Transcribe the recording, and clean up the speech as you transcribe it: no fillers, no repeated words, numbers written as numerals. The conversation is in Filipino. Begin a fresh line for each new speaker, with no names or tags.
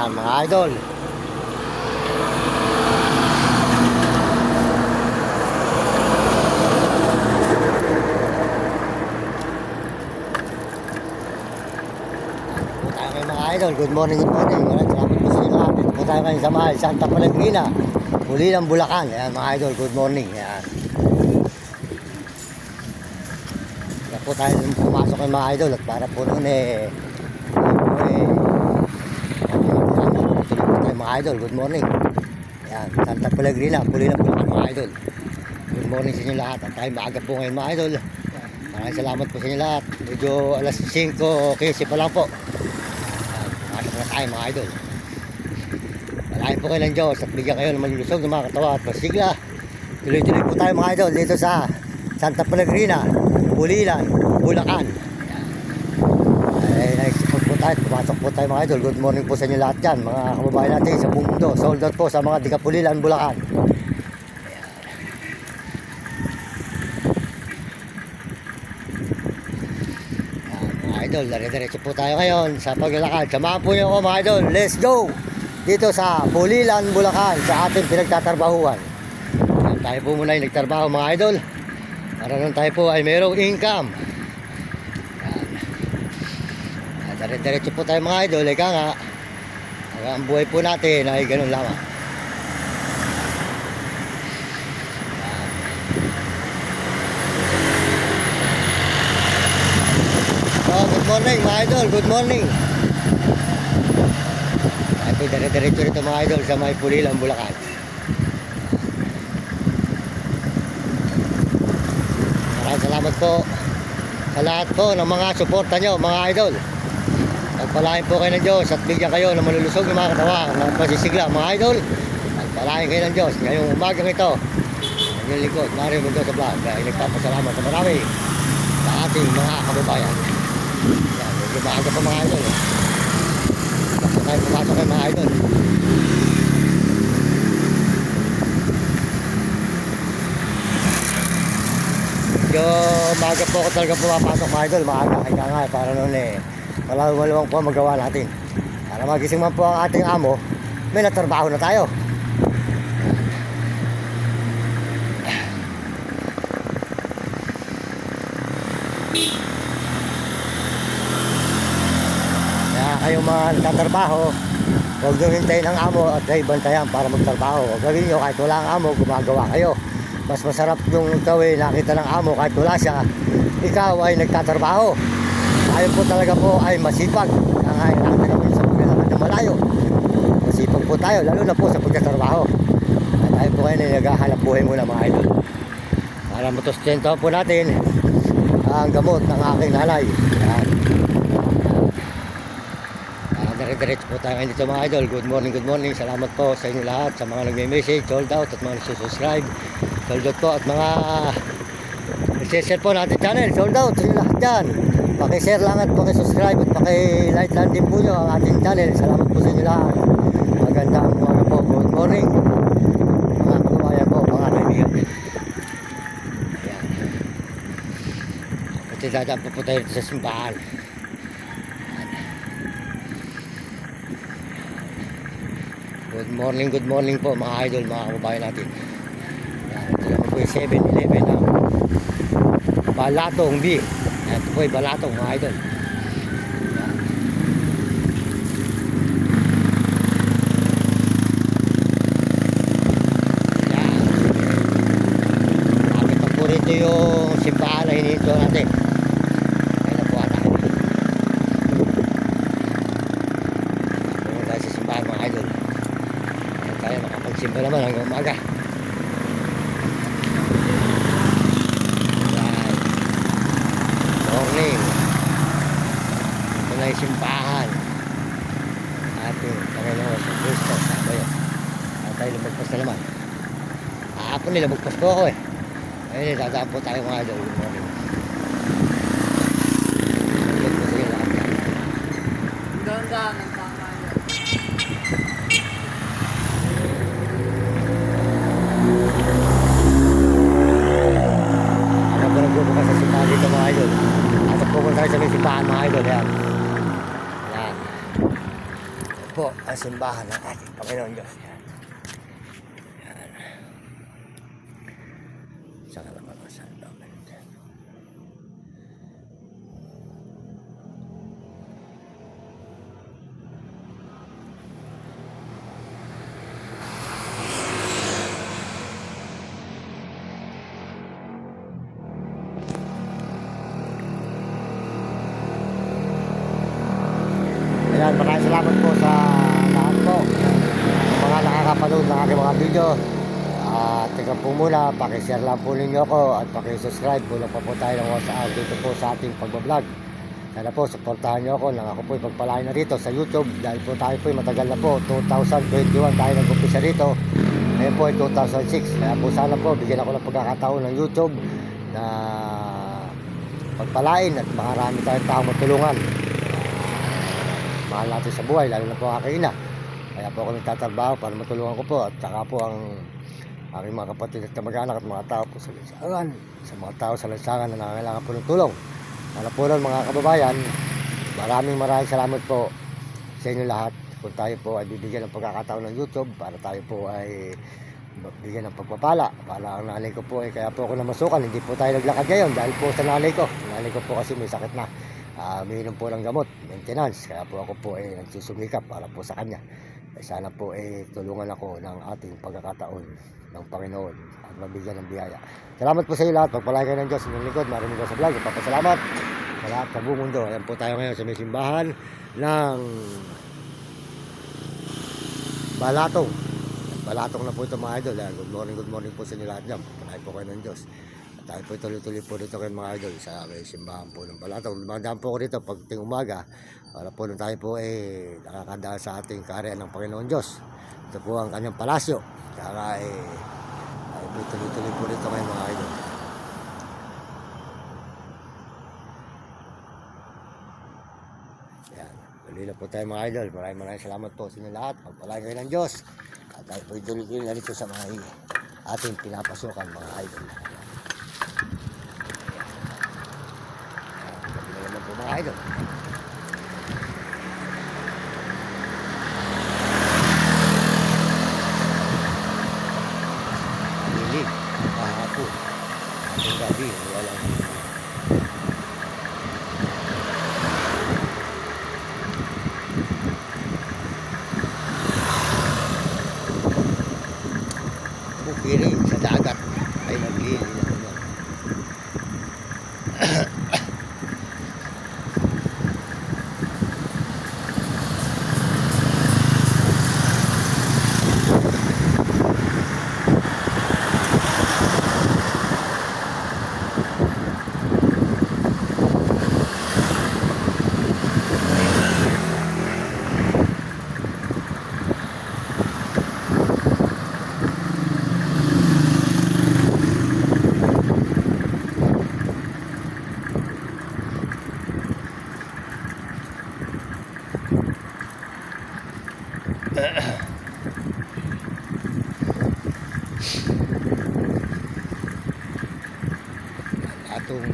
Yan mga idol. Mga idol, good morning, good morning. Maraming salamat po sa inyo lahat. Dito po tayo ngayon sa mahal, Santa Pellegrina, Pulilan, Bulacan. Ayan mga idol, good morning. Ayan. Kaya po tayo pumasok ng mga idol at para po noon tayo mga idol, good morning. Ayan, Santa Pellegrina, Pulilan, Bulacan mga idol. Good morning sa inyo lahat. At tayo maaga po ngayon mga idol. Maraming salamat po sa inyo lahat. Medyo alas 5:15 pa lang po. Pasok na tayo mga idol. Malaking po kayo ng Diyos at bigyan kayo ng malulusog ng mga katawa at pasigla. Tuloy-tuloy po tayo mga idol dito sa Santa Pellegrina, Pulilan, Bulacan. Nagsipot po tayo, pumasok po tayo mga idol. Good morning po sa inyo lahat dyan, mga kababayan natin sa buong mundo. Sold out po sa mga diga Pulilan, Bulacan. Idol, dire-diretso po tayo ngayon sa paglalakad. Samahan po niyo ako mga idol. Let's go! Dito sa Pulilan, Bulacan, sa ating pinagtatrabahuan. Tayo po muna yung nagtrabaho mga idol. Para nun tayo po ay mayroong income. Dire-diretso po tayo mga idol. Ika nga, ang buhay po natin ay ganun lamang. Good morning mga idol, good morning. Ay po, dire-diretso rito mga idol sa may Pulilan, Bulacan. Maraming salamat po sa lahat po ng mga suporta nyo mga idol. Pagpalain po kayo ng Diyos at bigyan kayo ng malulusog ng mga katawa ng pasisigla mga idol. Pagpalain kayo ng Diyos ngayong umagang ito. Ang lingkod, Mario Mendoza Vlog, ay nagpapasalamat sa marami sa ating mga kababayan. Yan, maaga pa mga idol. Basta tayo pumasok kayo mga idol. Medyo maaga po ako talaga pumapasok mga idol. Maaga, kaya nga para noon malawang po magawa natin. Para magising man po ang ating amo, may natrabaho na tayo. Kayong mga nagtatrabaho, huwag nyo hintayin ang amo at kayo bantayan para magtrabaho. Huwag gawin nyo kahit wala ang amo, gumagawa kayo. Mas masarap yung ikaw nakita ng amo kahit wala siya, ikaw ay nagtatrabaho. Tayo po talaga po ay masipag. Kaya nakita kami sa paglalakad na malayo. Masipag po tayo, lalo na po sa pagtatrabaho. At tayo po ngayon ay naghahanap buhay muna mga idol. Para matustento po natin ang gamot ng aking nanay. Yan. Diretso po tayo ngayon dito mga idol. Good morning, good morning. Salamat po sa inyo lahat, sa mga nagme-message, sold out at mga nagsusubscribe, sold out po at mga nag-share po natin channel, sold out sa inyo lahat dyan. Paki-share lang at paki-subscribe at paki-like lang din po nyo ang ating channel. Salamat po sa inyo lahat. Magandang umaga po, good morning mga kababayan po, mga kaibigan. Ayan, at dadaan po tayo dito sa simbahan. Good morning po mga idol, mga kababayan natin. Yan, ito po yung 7-Eleven ng Balatong B. Yan, ito po yung Balatong mga idol. Yan. Nakita po rito yung simbahan na hinihintay natin. Kaya na po ata. Pumunta tayo sa simbahan mga idol. Tayo makapagsimba naman hanggang umaga. Yan. Morning. Ito na yung simbahan. Ating Panginoon sa Kristo. At tayo lumagpas na naman. Kahapon nila magpas po ako Ayun, dadaan po tayo mga idol. Good morning. Good po sa iyo lahat.
Ganda ng tama yan.
Nagbubukas sa simbahan dito mga idol. At pupunta tayo sa may simbahan mga idol. Yan. Yan. Po. po ang simbahan ng ating Panginoon Diyos. Yan. Yan. Sa kalaman ng San Domingo. Ayan, maraming salamat po sa lahat po mga nakakapanood ng aking mga video. Teka po muna, pakishare lang po ninyo ako at pakisubscribe po lang po tayo ng WhatsApp dito po sa ating pagbablog. Sana po, supportahan nyo ako nang ako po ipagpalain na rito sa YouTube dahil po tayo po matagal na po, 2021 tayo nag-umpisa rito. Ngayon po ay 2006, kaya po sana po bigyan ako ng pagkakataon ng YouTube na pagpalain at makarami tayong taong matulungan. Mahal natin sa buhay, lalo na po aking ina. Kaya po ako nagtatrabaho para matulungan ko po at saka po ang aking mga kapatid at kamag-anak at mga tao po sa lansangan, sa mga tao sa lansangan na nangangailangan po ng tulong. Para po nun mga kababayan, maraming salamat po sa inyo lahat. Kung tayo po ay bibigyan ng pagkakataon ng YouTube para tayo po ay bigyan ng pagpapala. Para ang nanay ko po ay kaya po ako namasukan, hindi po tayo naglakad ngayon dahil po sa nanay ko. Nanay ko po kasi may sakit na. Umiinom po ng gamot, maintenance, kaya po ako po ay nagsusumikap para po sa kanya. Sana po tulungan ako ng ating pagkakataon ng Panginoon at mabigyan ng biyaya. Salamat po sa iyo lahat, pagpalain kayo ng Diyos inyong lingkod, marinig ko sa vlog, papasalamat sa lahat sa buong mundo. Ayan po tayo ngayon sa may simbahan ng Balatong. Balatong na po ito mga idol. Good morning po sa inyo lahat dyan, pagpalain po kayo ng Diyos. Tayo po tuloy-tuloy po dito kayo mga idol sa may simbahan po ng Balatong. Lumadaan po ko dito pagting umaga para po nung tayo po nakakadaan sa ating kaharian ng Panginoon Diyos. Ito po ang kanyang palasyo. Kaya tayo po tuloy-tuloy po dito kayo mga idol. Yan. Tuloy na po tayo mga idol. Maraming salamat po sa inyo lahat. Pagpalain kayo ng Diyos. At tayo po tuloy-tuloy na dito sa mga ating pinapasukan mga idol. Mga idol. Lilig, kahapon, ang gabi, walang bukirin sa dagat ay naglili na naman. Atong